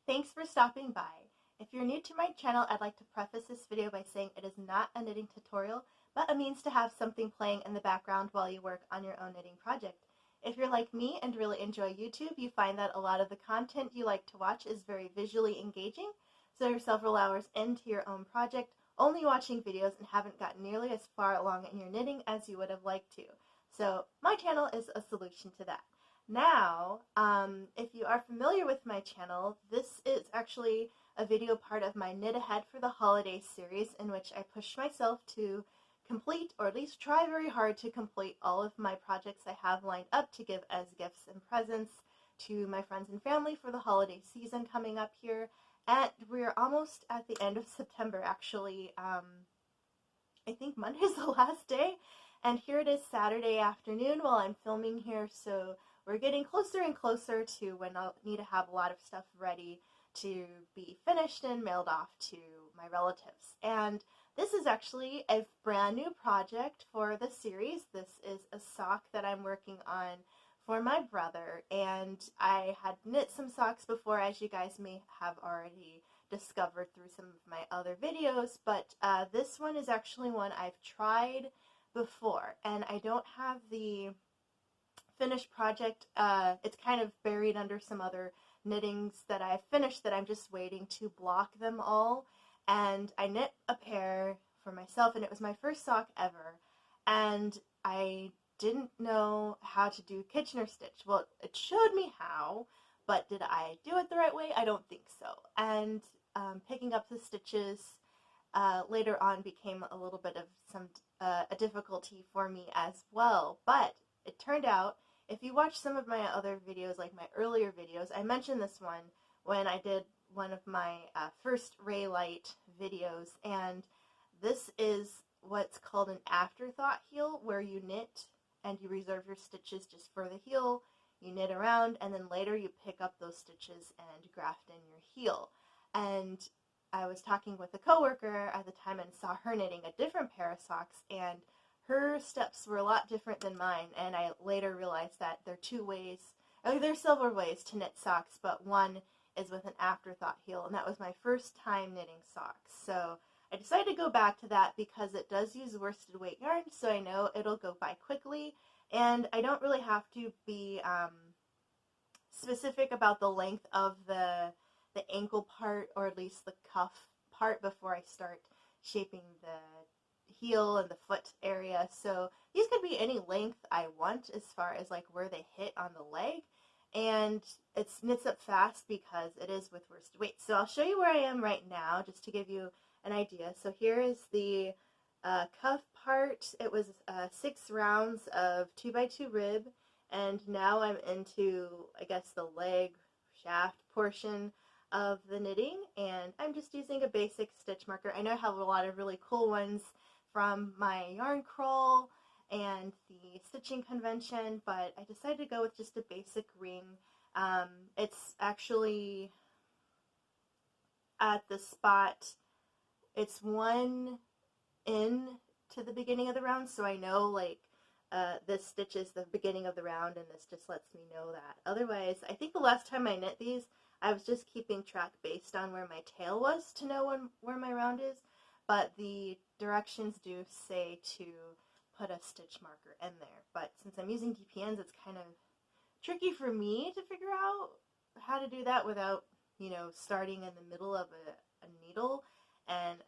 Thanks for stopping by. If you're new to my channel, I'd like to preface this video by saying it is not a knitting tutorial, but a means to have something playing in the background while you work on your own knitting project. If you're like me and really enjoy YouTube, you find that a lot of the content you like to watch is very visually engaging, so you're several hours into your own project, only watching videos and haven't gotten nearly as far along in your knitting as you would have liked to. So my channel is a solution to that. Now, if you are familiar with my channel, this is actually a video part of my Knit Ahead for the Holiday series, in which I push myself to complete, or at least try very hard to complete, all of my projects I have lined up to give as gifts and presents to my friends and family for the holiday season coming up here. And we're almost at the end of September, actually. I think Monday is the last day, and here it is Saturday afternoon while I'm filming here, so we're getting closer and closer to when I'll need to have a lot of stuff ready to be finished and mailed off to my relatives. And this is actually a brand new project for the series. This is a sock that I'm working on for my brother, and I had knit some socks before, as you guys may have already discovered through some of my other videos, but this one is actually one I've tried before, and I don't have the finished project. It's kind of buried under some other knittings that I've finished that I'm just waiting to block them all. And I knit a pair for myself, and it was my first sock ever, and I didn't know how to do Kitchener stitch. Well, it showed me how, but did I do it the right way? I don't think so. And picking up the stitches later on became a little bit of a difficulty for me as well. But it turned out, if you watch some of my other videos, like my earlier videos, I mentioned this one when I did one of my first Ray Light videos, and this is what's called an afterthought heel, where you knit and you reserve your stitches just for the heel, you knit around, and then later you pick up those stitches and graft in your heel. And I was talking with a coworker at the time and saw her knitting a different pair of socks, and her steps were a lot different than mine, and I later realized that there are two ways, there's several ways to knit socks, but one is with an afterthought heel, and that was my first time knitting socks. So I decided to go back to that because it does use worsted weight yarn, so I know it'll go by quickly, and I don't really have to be specific about the length of the ankle part, or at least the cuff part, before I start shaping the heel and the foot area. So these could be any length I want as far as like where they hit on the leg, and it knits up fast because it is with worsted weight. So I'll show you where I am right now just to give you an idea. So here is the cuff part. It was 6 rounds of 2x2 rib, and now I'm into, I guess, the leg shaft portion of the knitting, and I'm just using a basic stitch marker. I know I have a lot of really cool ones from my yarn crawl and the stitching convention, but I decided to go with just a basic ring. It's actually at the spot, it's one in to the beginning of the round, so I know like this stitch is the beginning of the round, and this just lets me know that. Otherwise, I think the last time I knit these, I was just keeping track based on where my tail was to know where my round is, but the directions do say to put a stitch marker in there. But since I'm using DPNs, it's kind of tricky for me to figure out how to do that without, you know, starting in the middle of a needle, and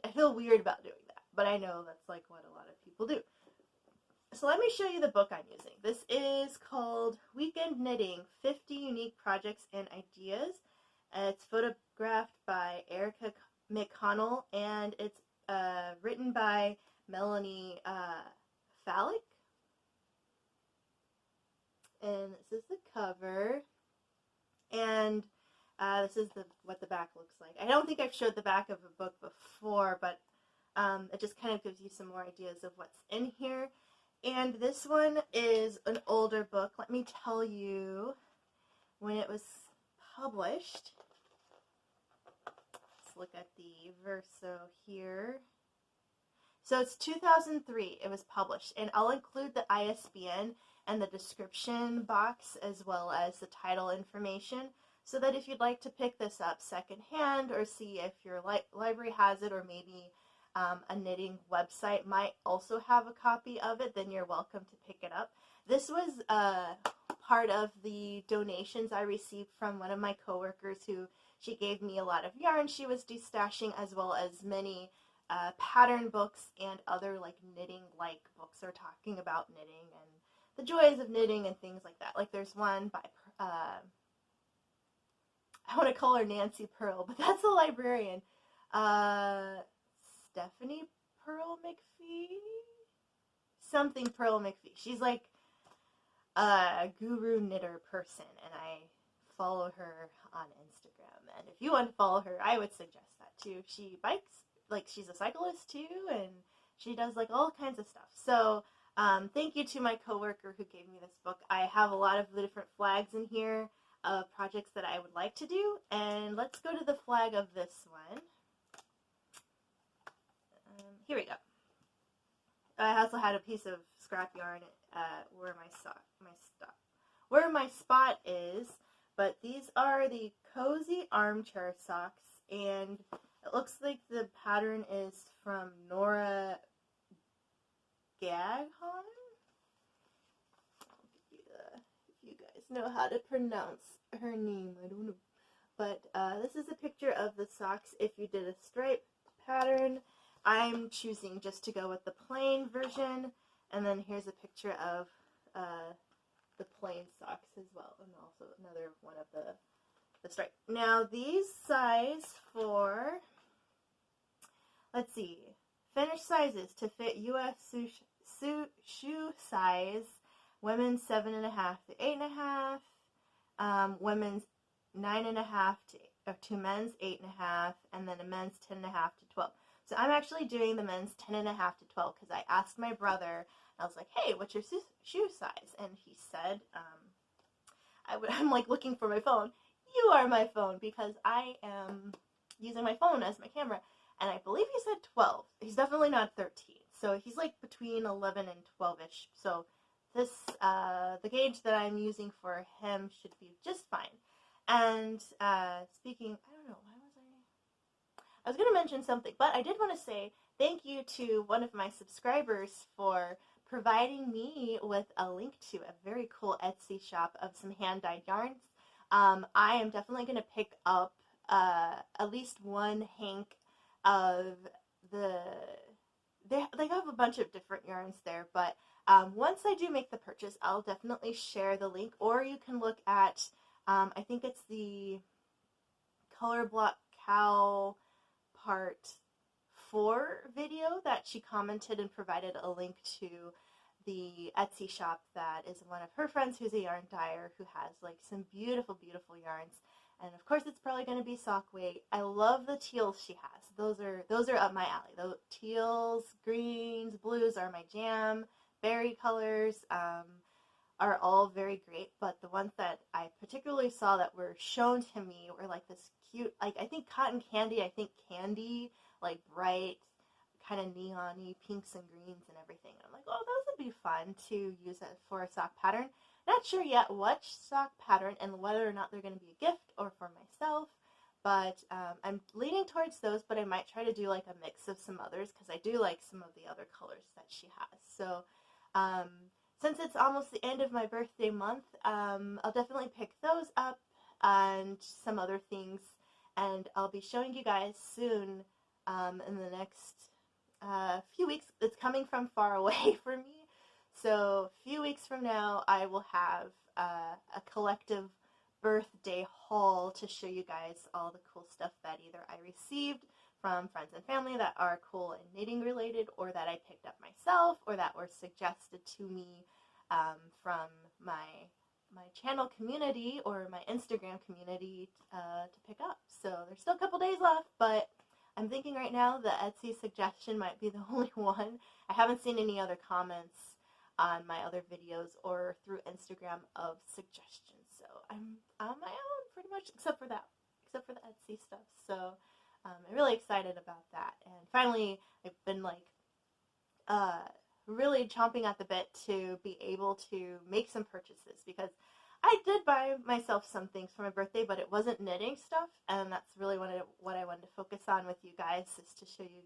I feel weird about doing that, but I know that's like what a lot of people do. So let me show you the book I'm using. This is called Weekend Knitting, 50 Unique Projects and Ideas. It's photographed by Erica McConnell, and it's written by Melanie Falick. And this is the cover, and this is what the back looks like. I don't think I've showed the back of a book before, but it just kind of gives you some more ideas of what's in here. And this one is an older book. Let me tell you when it was published. Let's look at the verso here. So it's 2003 it was published, and I'll include the ISBN and the description box as well as the title information so that if you'd like to pick this up secondhand or see if your library has it, or maybe a knitting website might also have a copy of it, then you're welcome to pick it up. This was part of the donations I received from one of my coworkers, who she gave me a lot of yarn she was destashing, as well as many pattern books and other like knitting like books are talking about knitting and the joys of knitting and things like that. Like there's one by I want to call her Nancy Pearl, but that's a librarian. Stephanie Pearl McPhee? Something Pearl McPhee. She's like a guru knitter person, and I follow her on Instagram. And if you want to follow her, I would suggest that too. She bikes, like she's a cyclist too, and she does like all kinds of stuff. So thank you to my coworker who gave me this book. I have a lot of the different flags in here of projects that I would like to do, and let's go to the flag of this one. Here we go. I also had a piece of scrap yarn where my spot is, but these are the Cozy Armchair Socks, and it looks like the pattern is from Nora Gaghon. If you guys know how to pronounce her name, I don't know. But this is a picture of the socks if you did a stripe pattern. I'm choosing just to go with the plain version, and then here's a picture of the plain socks as well, and also another one of the stripe. Now these size for, let's see, finished sizes to fit U.S. shoe size, women's 7.5 to 8.5, women's 9.5 to men's 8.5, and then a men's 10.5 to 12. So I'm actually doing the men's 10.5 to 12 because I asked my brother, I was like, hey, what's your shoe size? And he said, I'm like looking for my phone. You are my phone, because I am using my phone as my camera. And I believe he said 12. He's definitely not 13. So he's like between 11 and 12-ish. So this, the gauge that I'm using for him should be just fine. And speaking, I don't know, why was I was going to mention something, but I did want to say thank you to one of my subscribers for providing me with a link to a very cool Etsy shop of some hand-dyed yarns. I am definitely going to pick up at least one hank of they have a bunch of different yarns there, but once I do make the purchase, I'll definitely share the link, or you can look at, I think it's the Color Block Cow Part 4 video that she commented and provided a link to the Etsy shop that is one of her friends who's a yarn dyer who has like some beautiful, beautiful yarns. And of course it's probably going to be sock weight. I love the teals she has. Those are up my alley. The teals, greens, blues are my jam. Berry colors are all very great, but the ones that I particularly saw that were shown to me were like this cute, like I think cotton candy, like bright, kind of neon-y pinks and greens and everything. And I'm like, oh, those would be fun to use for a sock pattern. Not sure yet what sock pattern and whether or not they're going to be a gift or for myself, but I'm leaning towards those, but I might try to do like a mix of some others because I do like some of the other colors that she has. So since it's almost the end of my birthday month, I'll definitely pick those up and some other things, and I'll be showing you guys soon in the next few weeks. It's coming from far away for me, so a few weeks from now I will have a collective birthday haul to show you guys all the cool stuff that either I received from friends and family that are cool and knitting related, or that I picked up myself, or that were suggested to me from my channel community or my Instagram community to pick up. So there's still a couple days left, but I'm thinking right now the Etsy suggestion might be the only one. I haven't seen any other comments on my other videos or through Instagram of suggestions. So I'm on my own pretty much, except for the Etsy stuff. So I'm really excited about that. And finally, I've been like really chomping at the bit to be able to make some purchases, because I did buy myself some things for my birthday, but it wasn't knitting stuff, and that's really what I wanted to focus on with you guys, is to show you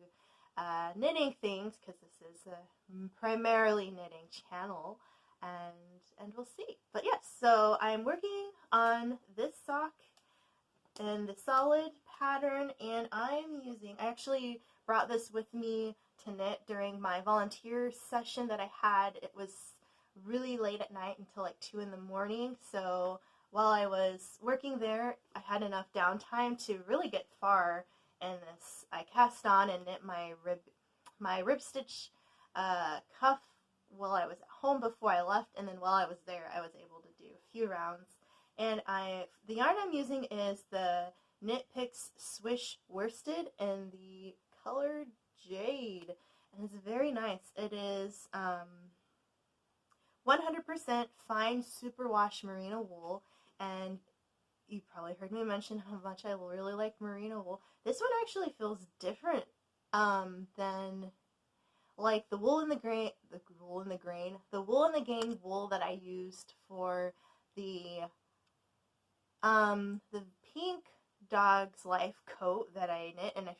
knitting things, because this is a primarily knitting channel, and we'll see. But yes, so I'm working on this sock in the solid pattern, and I actually brought this with me to knit during my volunteer session that I had. It was really late at night until like 2 in the morning, so while I was working there, I had enough downtime to really get far in this. I cast on and knit my rib stitch cuff while I was at home before I left, and then while I was there, I was able to do a few rounds. And the yarn I'm using is the Knit Picks Swish Worsted in the color Jade, and it's very nice. It is 100% fine superwash merino wool, and you probably heard me mention how much I really like merino wool. This one actually feels different than like the wool in the game wool that I used for the pink dog's life coat that I knit, and I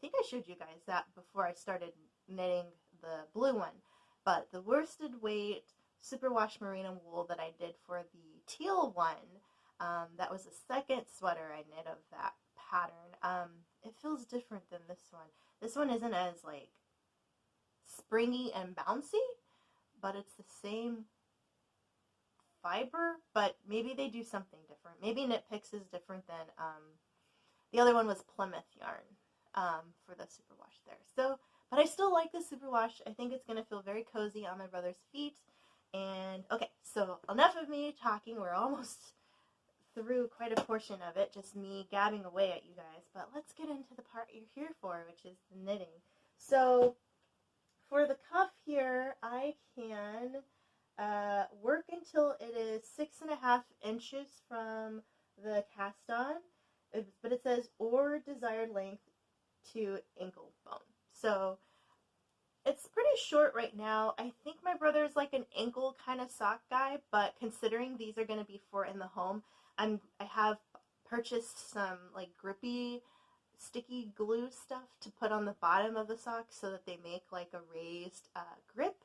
think I showed you guys that before I started knitting the blue one. But the worsted weight superwash merino wool that I did for the teal one, that was the second sweater I knit of that pattern. It feels different than this one. This one isn't as like springy and bouncy, but it's the same fiber, but maybe they do something different. Maybe Knit Picks is different than the other one was Plymouth yarn for the superwash there. So, but I still like the superwash. I think it's going to feel very cozy on my brother's feet. And okay, so enough of me talking. We're almost through quite a portion of it, just me gabbing away at you guys. But let's get into the part you're here for, which is the knitting. So for the cuff here, I can work until it is 6.5 inches from the cast on, but it says or desired length to ankle bone. So it's pretty short right now. I think my brother is like an ankle kind of sock guy, but considering these are going to be for in the home, I have purchased some like grippy sticky glue stuff to put on the bottom of the socks so that they make like a raised grip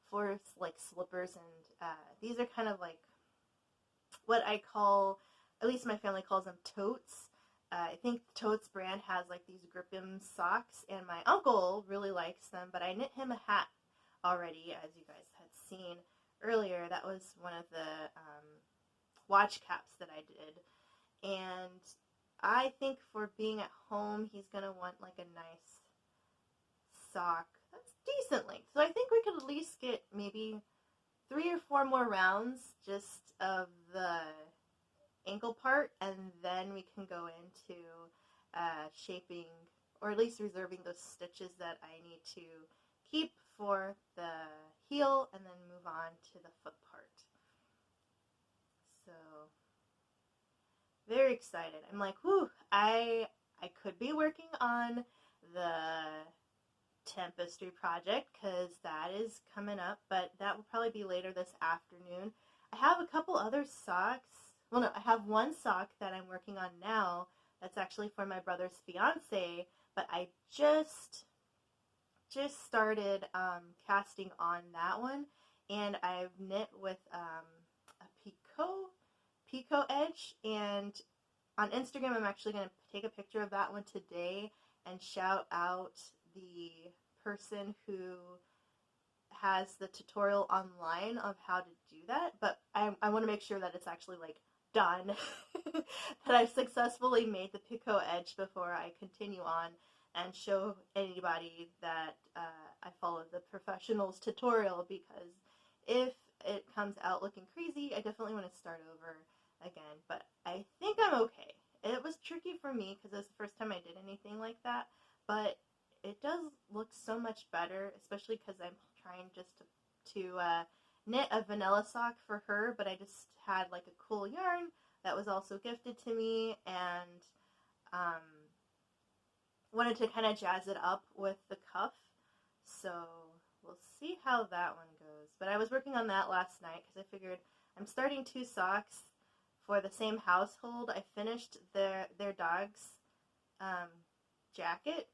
for like slippers, and these are kind of like what I call, at least my family calls them totes. I think Totes brand has like these Grippim socks, and my uncle really likes them, but I knit him a hat already, as you guys had seen earlier. That was one of the watch caps that I did, and I think for being at home, he's going to want like a nice sock that's decent length. So I think we could at least get maybe 3 or 4 more rounds just of the ankle part, and then we can go into shaping, or at least reserving those stitches that I need to keep for the heel, and then move on to the foot part. So very excited. I'm like, whew, I could be working on the Tempestry project, because that is coming up, but that will probably be later this afternoon. I have a couple other socks. Well, no, I have one sock that I'm working on now that's actually for my brother's fiance, but I just started casting on that one, and I've knit with a picot edge, and on Instagram I'm actually going to take a picture of that one today and shout out the person who has the tutorial online of how to do that, but I want to make sure that it's actually like done, that I've successfully made the picot edge before I continue on and show anybody that I followed the professional's tutorial, because if it comes out looking crazy, I definitely want to start over again, but I think I'm okay. It was tricky for me because it was the first time I did anything like that, but it does look so much better, especially because I'm trying just to knit a vanilla sock for her, but I just had like a cool yarn that was also gifted to me, and wanted to kind of jazz it up with the cuff. So we'll see how that one goes. But I was working on that last night because I figured I'm starting 2 socks for the same household. I finished their dog's um, jacket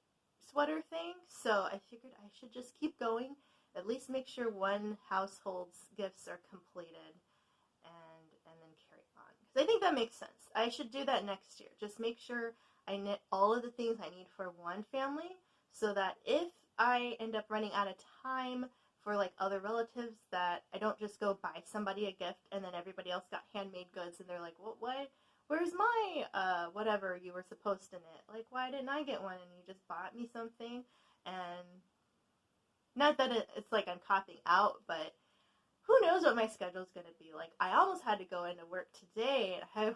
sweater thing, so I figured I should just keep going, at least make sure one household's gifts are completed, and then carry on. Because I think that makes sense. I should do that next year. Just make sure I knit all of the things I need for one family, so that if I end up running out of time for like other relatives, that I don't just go buy somebody a gift and then everybody else got handmade goods and they're like, what? Where's my whatever you were supposed to knit? Like, why didn't I get one and you just bought me something? And not that it's like I'm copping out, but who knows what my schedule's going to be like. I almost had to go into work today, and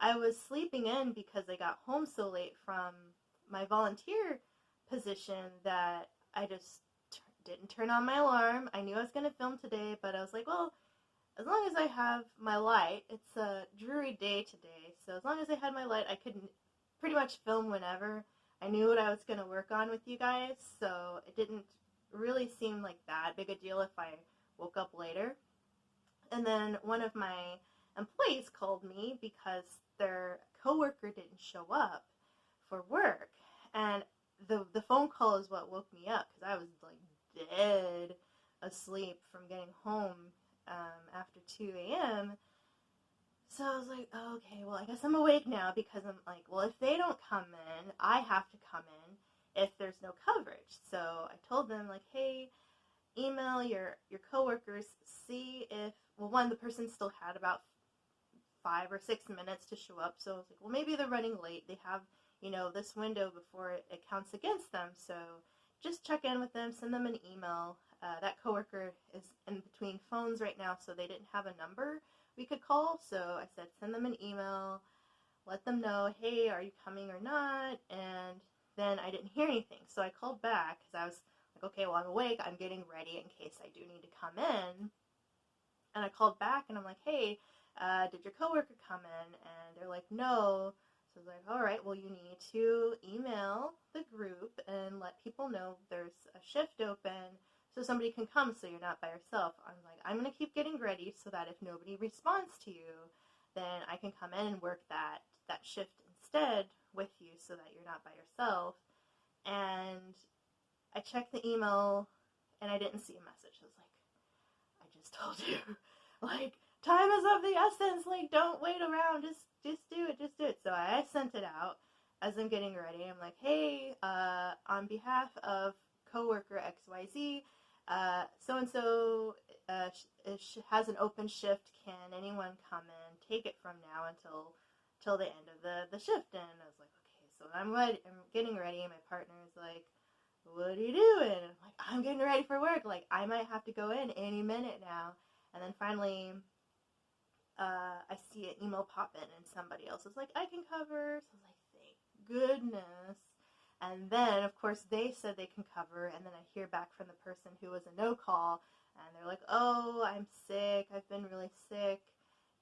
I was sleeping in because I got home so late from my volunteer position that I just didn't turn on my alarm. I knew I was going to film today, but I was like, well, as long as I have my light, it's a dreary day today, so as long as I had my light, I could pretty much film whenever. I knew what I was going to work on with you guys, so it didn't really seem like that big a deal if I woke up later. And then one of my employees called me because their coworker didn't show up for work, and the phone call is what woke me up because I was like dead asleep from getting home after 2 a.m. So I was like, oh, okay, well, I guess I'm awake now, because I'm like, well, if they don't come in, I have to come in if there's no coverage. So I told them, like, hey, email your coworkers, see if, well, one, the person still had about 5 or 6 minutes to show up. So I was like, well, maybe they're running late. They have, this window before it counts against them. So just check in with them, send them an email. That coworker is in between phones right now, so they didn't have a number we could call. So I said, send them an email, let them know, hey, are you coming or not? And then I didn't hear anything. So I called back because I was like, okay, well, I'm awake. I'm getting ready in case I do need to come in. And I called back and I'm like, hey, did your coworker come in? And they're like, no. So I was like, all right, well, you need to email the group and let people know there's a shift open so somebody can come so you're not by yourself. I'm like, I'm going to keep getting ready so that if nobody responds to you, then I can come in and work that shift instead with you so that you're not by yourself. And I checked the email and I didn't see a message. I was like, I just told you. Like, time is of the essence. Like, don't wait around. Just do it. So I sent it out as I'm getting ready. I'm like, hey, on behalf of coworker XYZ, so-and-so has an open shift. Can anyone come in, take it from now until the end of the shift? And I was like, okay, so I'm getting ready, and my partner is like, what are you doing? And I'm like, I'm getting ready for work. Like, I might have to go in any minute now. And then finally, I see an email pop in, and somebody else is like, I can cover. So I was like, thank goodness. And then, of course, they said they can cover, and then I hear back from the person who was a no-call, and they're like, oh, I'm sick. I've been really sick,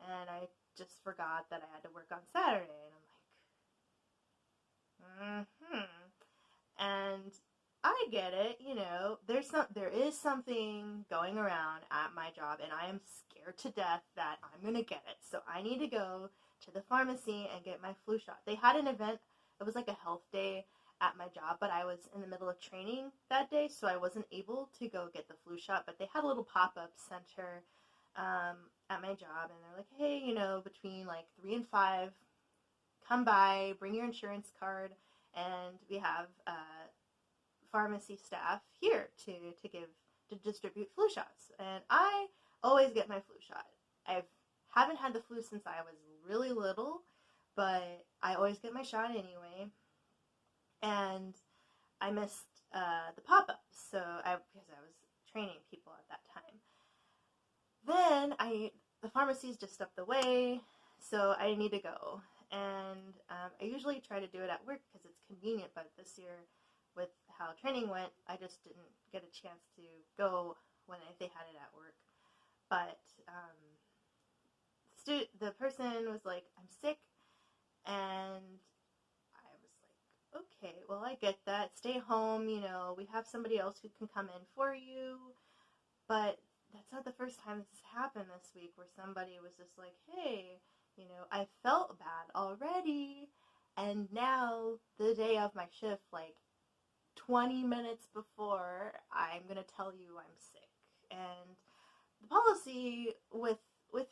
and I just forgot that I had to work on Saturday. And I'm like, And I get it, there is something going around at my job, and I am scared to death that I'm going to get it. So I need to go to the pharmacy and get my flu shot. They had an event. It was like a health day at my job, but I was in the middle of training that day, so I wasn't able to go get the flu shot. But they had a little pop-up center at my job, and they're like, hey, between like 3 and 5, come by, bring your insurance card, and we have pharmacy staff here to distribute flu shots. And I always get my flu shot. I haven't had the flu since I was really little, but I always get my shot anyway. And I missed the pop-up, because I was training people at that time. Then the pharmacy's just up the way, so I need to go. And I usually try to do it at work because it's convenient, but this year, with how training went, I just didn't get a chance to go when they had it at work. But the person was like, I'm sick, and I was like, okay, well, I get that. Stay home, we have somebody else who can come in for you. But that's not the first time this has happened this week where somebody was just like, hey, I felt bad already, and now the day of my shift, like 20 minutes before, I'm going to tell you I'm sick. And the policy with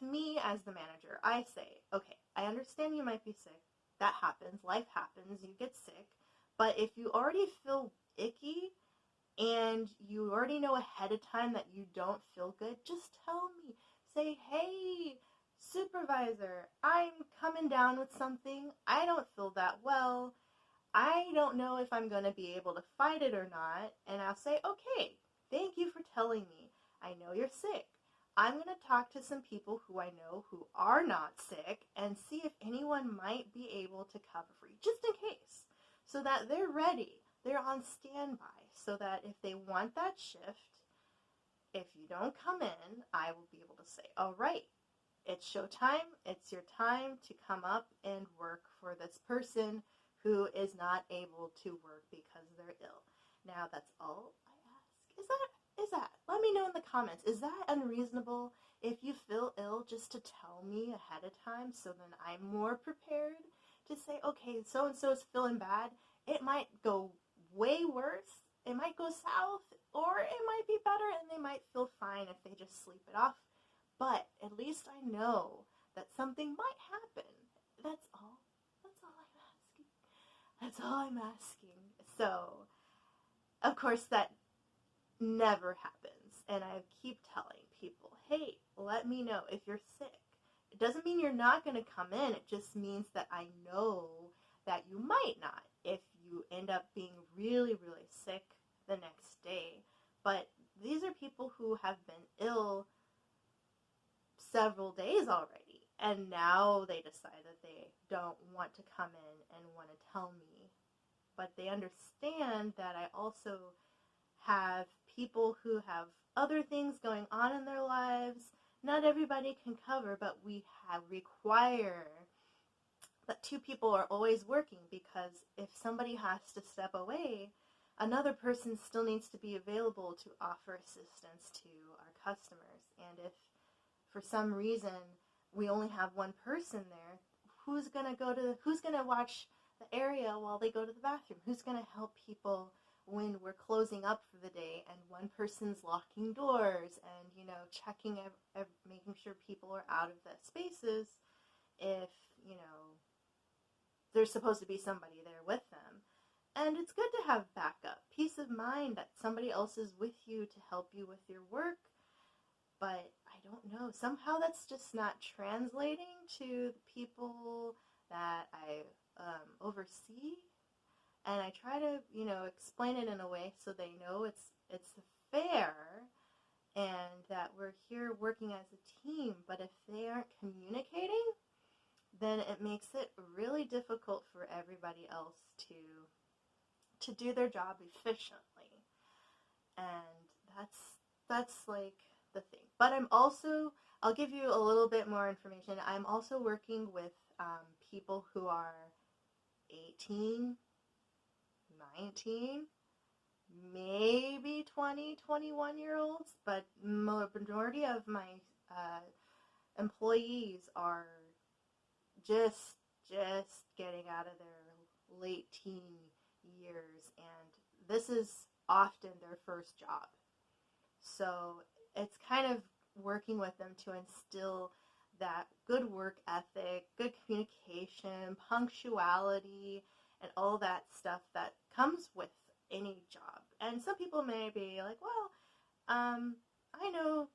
me as the manager, I say, okay, I understand you might be sick. That happens. Life happens. You get sick. But if you already feel icky and you already know ahead of time that you don't feel good, just tell me. Say, hey, supervisor, I'm coming down with something. I don't feel that well. I don't know if I'm going to be able to fight it or not. And I'll say, okay, thank you for telling me. I know you're sick. I'm going to talk to some people who I know who are not sick and see if anyone might be able to cover for you, just in case, so that they're ready. They're on standby, so that if they want that shift, if you don't come in, I will be able to say, all right, it's showtime. It's your time to come up and work for this person who is not able to work because they're ill. Now, that's all I ask. Is that? Let me know in the comments. Is that unreasonable? If you feel ill, just to tell me ahead of time so then I'm more prepared to say, okay, so-and-so is feeling bad. It might go way worse. It might go south, or it might be better and they might feel fine if they just sleep it off. But at least I know that something might happen. That's all. That's all I'm asking. That's all I'm asking. So, of course, that never happens. And I keep telling people, hey, let me know if you're sick. It doesn't mean you're not going to come in. It just means that I know that you might not if you end up being really, really sick the next day. But these are people who have been ill several days already, and now they decide that they don't want to come in and want to tell me. But they understand that I also have people who have other things going on in their lives. Not everybody can cover, but we require that two people are always working, because if somebody has to step away, another person still needs to be available to offer assistance to our customers. And if for some reason we only have one person there, who's going to watch the area while they go to the bathroom? Who's going to help people when we're closing up for the day and one person's locking doors and, checking, making sure people are out of the spaces if, there's supposed to be somebody there with them. And it's good to have backup, peace of mind that somebody else is with you to help you with your work. But I don't know, somehow that's just not translating to the people that I oversee. And I try to, explain it in a way so they know it's fair and that we're here working as a team. But if they aren't communicating, then it makes it really difficult for everybody else to do their job efficiently. And that's like the thing. But I'll give you a little bit more information. I'm also working with people who are 18, 19, maybe 20, 21-year-olds, but majority of my employees are just getting out of their late teen years, and this is often their first job. So it's kind of working with them to instill that good work ethic, good communication, punctuality, and all that stuff that comes with any job. And some people may be like, well, I know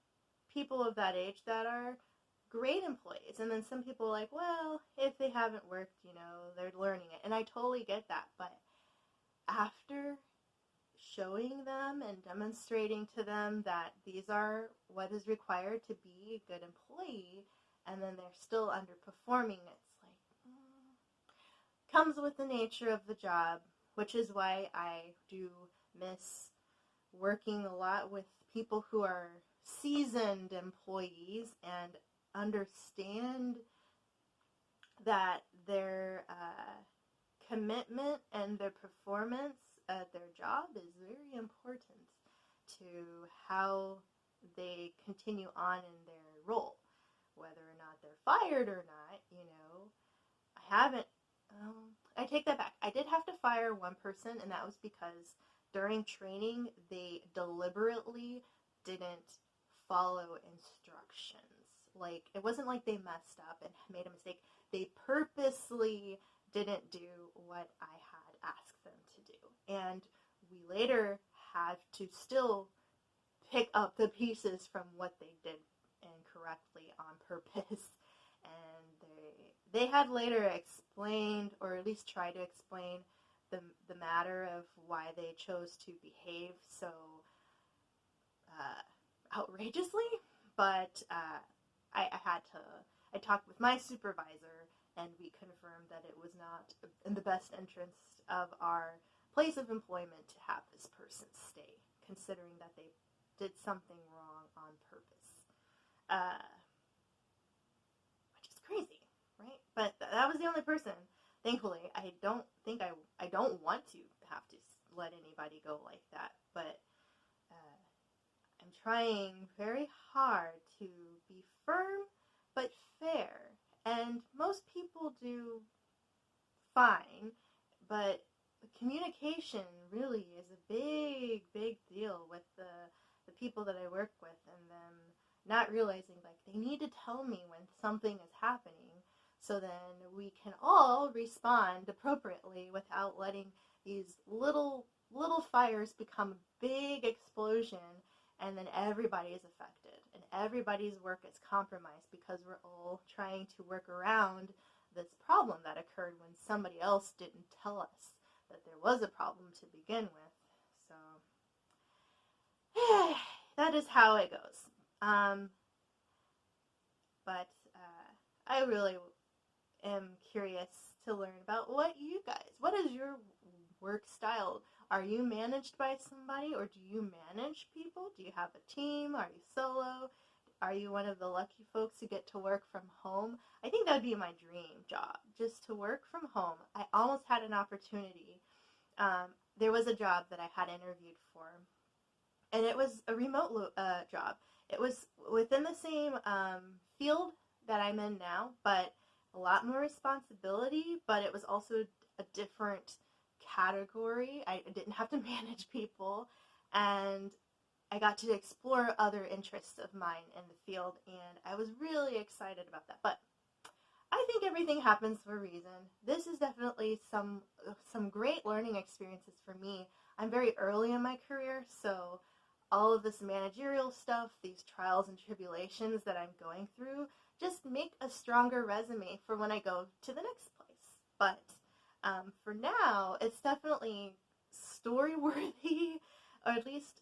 people of that age that are great employees. And then some people are like, well, if they haven't worked, they're learning it. And I totally get that. But after showing them and demonstrating to them that these are what is required to be a good employee, and then they're still underperforming, it's like, comes with the nature of the job, which is why I do miss working a lot with people who are seasoned employees and understand that their commitment and their performance at their job is very important to how they continue on in their role. Whether or not they're fired or not, I haven't, I take that back. I did have to fire one person, and that was because during training, they deliberately didn't follow instructions. Like, it wasn't like they messed up and made a mistake. They purposely didn't do what I had asked them to do. And we later had to still pick up the pieces from what they did incorrectly on purpose. And they had later explained, or at least tried to explain, the matter of why they chose to behave so outrageously. But I talked with my supervisor, and we confirmed that it was not in the best interest of our place of employment to have this person stay, considering that they did something wrong on purpose. Which is crazy, right? But that was the only person. Thankfully, I don't want to have to let anybody go like that, but I'm trying very hard to be firm but fair, and most people do fine, but communication really is a big, big deal with the people that I work with, and them not realizing like they need to tell me when something is happening, so then we can all respond appropriately without letting these little fires become a big explosion, and then everybody is affected and everybody's work is compromised because we're all trying to work around this problem that occurred when somebody else didn't tell us that there was a problem to begin with. So that is how it goes. But I really am curious to learn about what is your work style? Are you managed by somebody, or do you manage people? Do you have a team? Are you solo? Are you one of the lucky folks who get to work from home? I think that would be my dream job, just to work from home. I almost had an opportunity. There was a job that I had interviewed for, and it was a remote job. It was within the same field that I'm in now, but a lot more responsibility, but it was also a different category. I didn't have to manage people, and I got to explore other interests of mine in the field, and I was really excited about that. But I think everything happens for a reason. This is definitely some great learning experiences for me. I'm very early in my career, so all of this managerial stuff, these trials and tribulations that I'm going through, just make a stronger resume for when I go to the next place. But for now, it's definitely story-worthy, or at least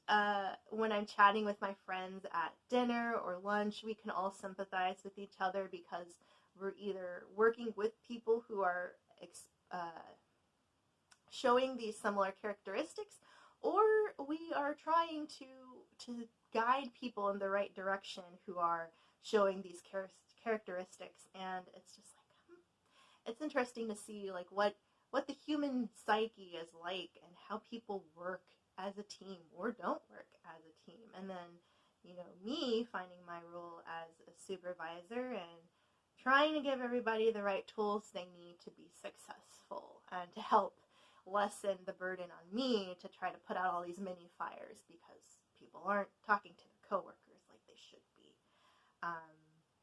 when I'm chatting with my friends at dinner or lunch, we can all sympathize with each other because we're either working with people who are showing these similar characteristics, or we are trying to guide people in the right direction who are showing these characteristics. And it's just like, it's interesting to see like what the human psyche is like, and how people work as a team or don't work as a team. And then, me finding my role as a supervisor and trying to give everybody the right tools they need to be successful, and to help lessen the burden on me to try to put out all these mini fires because people aren't talking to their coworkers like they should be.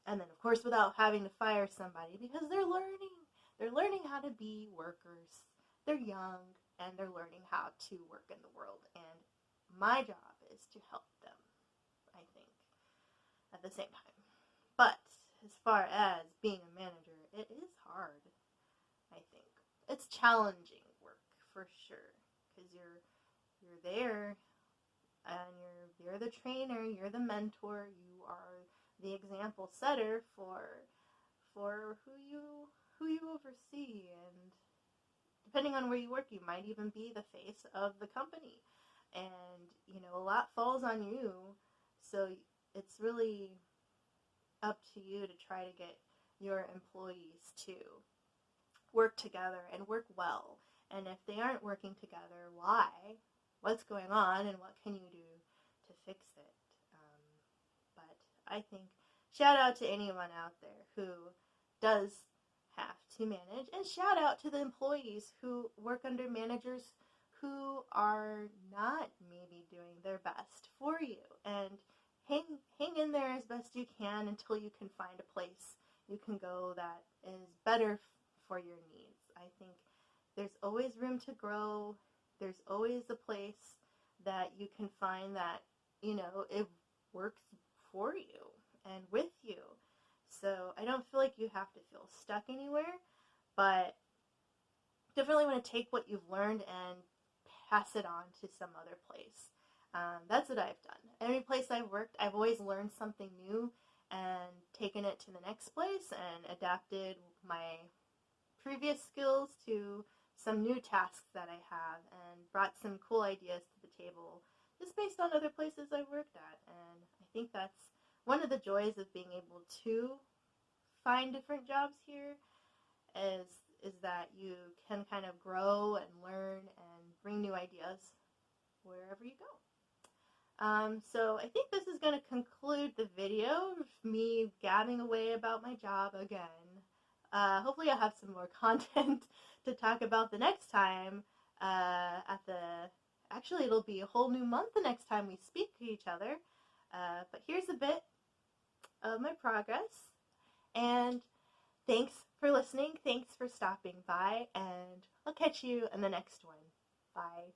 And then, of course, without having to fire somebody, because they're learning how to be workers. They're young, and they're learning how to work in the world. And my job is to help them, I think, at the same time. But as far as being a manager, it is hard, I think. It's challenging work, for sure, because you're there, and you're the trainer, you're the mentor, you are the example setter for who you oversee, and depending on where you work, you might even be the face of the company, and a lot falls on you, so it's really up to you to try to get your employees to work together and work well. And if they aren't working together, why? What's going on, and what can you do to fix it? I think shout out to anyone out there who does have to manage, and shout out to the employees who work under managers who are not maybe doing their best for you. And hang in there as best you can until you can find a place you can go that is better for your needs. I think there's always room to grow. There's always a place that you can find that, it works for you and with you. So I don't feel like you have to feel stuck anywhere, but definitely want to take what you've learned and pass it on to some other place. That's what I've done. Every place I've worked, I've always learned something new and taken it to the next place and adapted my previous skills to some new tasks that I have and brought some cool ideas to the table just based on other places I've worked at. And I think that's one of the joys of being able to find different jobs here is that you can kind of grow and learn and bring new ideas wherever you go. So I think this is going to conclude the video of me gabbing away about my job again. Hopefully I'll have some more content to talk about the next time. Actually it'll be a whole new month the next time we speak to each other. But here's a bit of my progress. And thanks for listening. Thanks for stopping by. And I'll catch you in the next one. Bye.